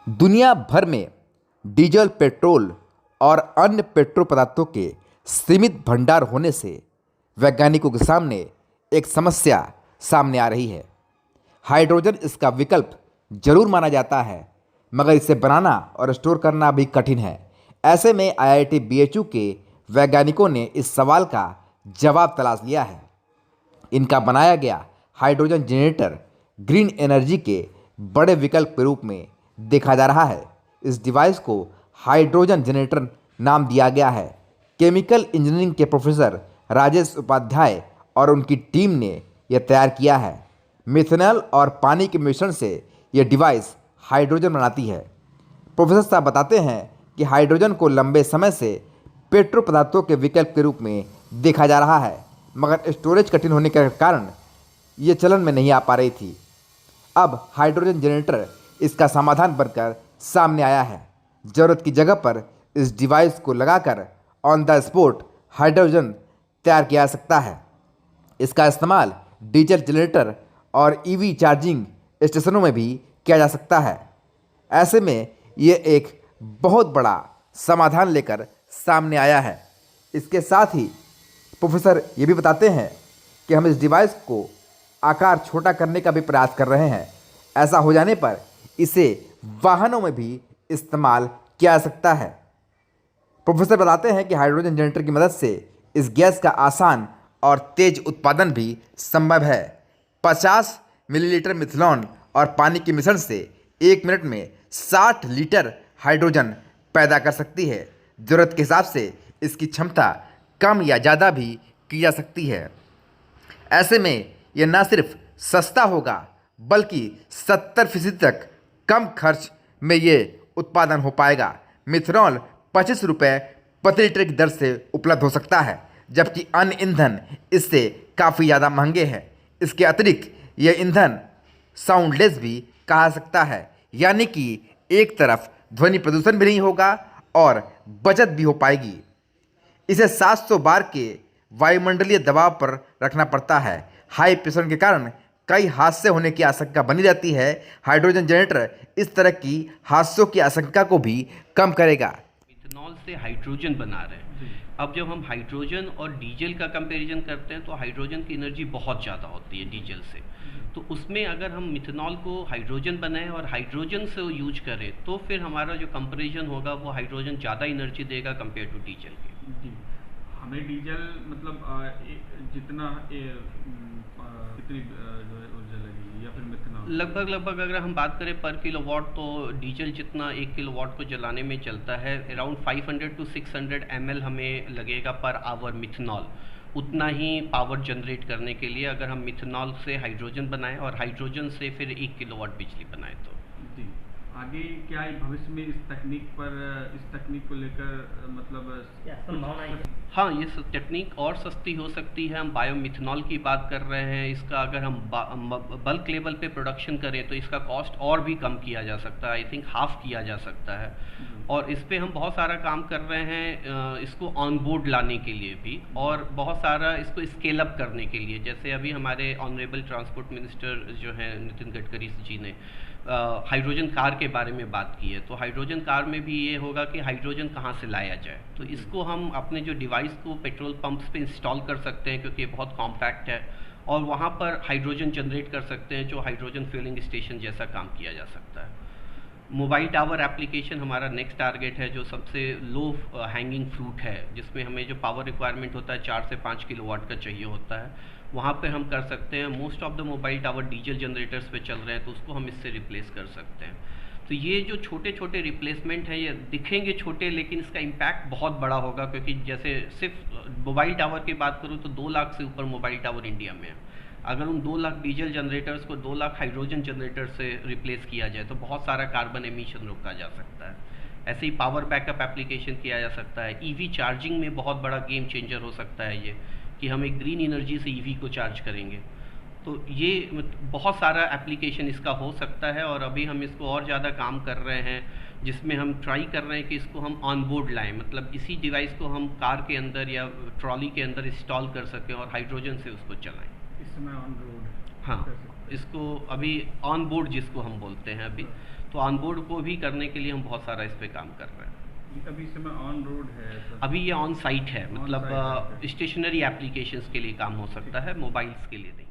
दुनिया भर में डीजल, पेट्रोल और अन्य पेट्रो पदार्थों के सीमित भंडार होने से वैज्ञानिकों के सामने एक समस्या सामने आ रही है। हाइड्रोजन इसका विकल्प जरूर माना जाता है, मगर इसे बनाना और स्टोर करना भी कठिन है। ऐसे में आईआईटी बीएचयू के वैज्ञानिकों ने इस सवाल का जवाब तलाश लिया है। इनका बनाया गया हाइड्रोजन जनरेटर ग्रीन एनर्जी के बड़े विकल्प के रूप में देखा जा रहा है। इस डिवाइस को हाइड्रोजन जनरेटर नाम दिया गया है। केमिकल इंजीनियरिंग के प्रोफेसर राजेश उपाध्याय और उनकी टीम ने यह तैयार किया है। मिथेनॉल और पानी के मिश्रण से यह डिवाइस हाइड्रोजन बनाती है। प्रोफेसर साहब बताते हैं कि हाइड्रोजन को लंबे समय से पेट्रो पदार्थों के विकल्प के रूप में देखा जा रहा है, मगर स्टोरेज कठिन होने के कारण ये चलन में नहीं आ पा रही थी। अब हाइड्रोजन जनरेटर इसका समाधान बनकर सामने आया है। ज़रूरत की जगह पर इस डिवाइस को लगाकर ऑन द स्पॉट हाइड्रोजन तैयार किया जा सकता है। इसका इस्तेमाल डीजल जनरेटर और ईवी चार्जिंग स्टेशनों में भी किया जा सकता है। ऐसे में ये एक बहुत बड़ा समाधान लेकर सामने आया है। इसके साथ ही प्रोफेसर ये भी बताते हैं कि हम इस डिवाइस को आकार छोटा करने का भी प्रयास कर रहे हैं। ऐसा हो जाने पर इसे वाहनों में भी इस्तेमाल किया जा सकता है। प्रोफेसर बताते हैं कि हाइड्रोजन जनरेटर की मदद से इस गैस का आसान और तेज उत्पादन भी संभव है। 50 मिलीलीटर मिथेनॉल और पानी के मिश्रण से 1 मिनट में 60 लीटर हाइड्रोजन पैदा कर सकती है। ज़रूरत के हिसाब से इसकी क्षमता कम या ज़्यादा भी की जा सकती है। ऐसे में यह न सिर्फ सस्ता होगा, बल्कि 70% तक कम खर्च में ये उत्पादन हो पाएगा। मिथेनॉल 25 रुपये प्रति लीटर की दर से उपलब्ध हो सकता है, जबकि अन्य ईंधन इससे काफ़ी ज़्यादा महंगे हैं। इसके अतिरिक्त यह ईंधन साउंडलेस भी कहा सकता है, यानी कि एक तरफ ध्वनि प्रदूषण भी नहीं होगा और बचत भी हो पाएगी। इसे 700 बार के वायुमंडलीय दबाव पर रखना पड़ता है। हाई प्रेशर के कारण कई हादसे होने की आशंका बनी रहती है। हाइड्रोजन जनरेटर इस तरह की हादसों की आशंका को भी कम करेगा। इथेनॉल से हाइड्रोजन बना रहे हैं। अब जब हम हाइड्रोजन और डीजल का कंपैरिजन करते हैं तो हाइड्रोजन की एनर्जी बहुत ज़्यादा होती है डीजल से। तो उसमें अगर हम मिथेनॉल को हाइड्रोजन बनाएं और हाइड्रोजन से यूज करें तो फिर हमारा जो कंपैरिजन होगा वो हाइड्रोजन ज़्यादा एनर्जी देगा कंपेयर टू डीजल के। हमें डीजल मतलब जितना कितनी जो है ऊर्जा लगेगी या फिर मिथेनॉल लगभग अगर हम बात करें पर किलोवाट तो डीजल जितना 1 किलोवाट को जलाने में चलता है अराउंड 500 to 600 ml हमें लगेगा पर आवर मिथेनॉल। उतना ही पावर जनरेट करने के लिए अगर हम मिथेनॉल से हाइड्रोजन बनाएं और हाइड्रोजन से फिर 1 किलोवाट बिजली बनाएं तो जी। आगे क्या भविष्य में इस तकनीक को लेकर मतलब संभावना है? हाँ, ये टेक्निक और सस्ती हो सकती है। हम बायोमिथेनॉल की बात कर रहे हैं। इसका अगर हम बल्क लेवल पे प्रोडक्शन करें तो इसका कॉस्ट और भी कम किया जा सकता है। आई थिंक हाफ किया जा सकता है। और इस पे हम बहुत सारा काम कर रहे हैं इसको ऑन बोर्ड लाने के लिए भी और बहुत सारा इसको स्केल अप करने के लिए। जैसे अभी हमारे ऑनरेबल ट्रांसपोर्ट मिनिस्टर जो हैं नितिन गडकरी जी ने हाइड्रोजन कार के बारे में बात की है। तो हाइड्रोजन कार में भी ये होगा कि हाइड्रोजन कहाँ से लाया जाए। तो इसको हम अपने जो डिवाइस को पेट्रोल पंप्स पे इंस्टॉल कर सकते हैं क्योंकि ये बहुत कॉम्पैक्ट है और वहाँ पर हाइड्रोजन जनरेट कर सकते हैं जो हाइड्रोजन फिलिंग स्टेशन जैसा काम किया जा सकता है। मोबाइल टावर एप्लीकेशन हमारा नेक्स्ट टारगेट है जो सबसे लो हैंगिंग फ्रूट है, जिसमें हमें जो पावर रिक्वायरमेंट होता है 4 से 5 किलोवाट का चाहिए होता है। वहाँ पे हम कर सकते हैं। Most of the mobile tower diesel generators पे चल रहे हैं तो उसको हम इससे रिप्लेस कर सकते हैं। तो ये जो छोटे छोटे रिप्लेसमेंट हैं ये दिखेंगे छोटे लेकिन इसका इम्पैक्ट बहुत बड़ा होगा, क्योंकि जैसे सिर्फ मोबाइल टावर की बात करूँ तो 2 लाख से ऊपर मोबाइल टावर इंडिया में है। अगर उन 2 लाख डीजल जनरेटर्स को 2 लाख हाइड्रोजन जनरेटर से रिप्लेस किया जाए तो बहुत सारा कार्बन एमिशन रोका जा सकता है। ऐसे ही पावर बैकअप एप्लीकेशन किया जा सकता है। ईवी चार्जिंग में बहुत बड़ा गेम चेंजर हो सकता है ये, कि हम एक ग्रीन एनर्जी से ईवी को चार्ज करेंगे। तो ये बहुत सारा एप्लीकेशन इसका हो सकता है और अभी हम इसको और ज़्यादा काम कर रहे हैं, जिसमें हम ट्राई कर रहे हैं कि इसको हम ऑन बोर्ड लाएँ, मतलब इसी डिवाइस को हम कार के अंदर या ट्रॉली के अंदर इंस्टॉल कर सकें और हाइड्रोजन से उसको चलाएँ। इस समय ऑन रोड? हाँ, कर सकते हैं। इसको अभी ऑन बोर्ड जिसको हम बोलते हैं अभी, तो ऑन बोर्ड को भी करने के लिए हम बहुत सारा इस पे काम कर रहे हैं। अभी इस समय ऑन रोड है तो अभी ये ऑन साइट है, मतलब On site है। स्टेशनरी एप्लीकेशंस के लिए काम हो सकता है, मोबाइल्स के लिए नहीं।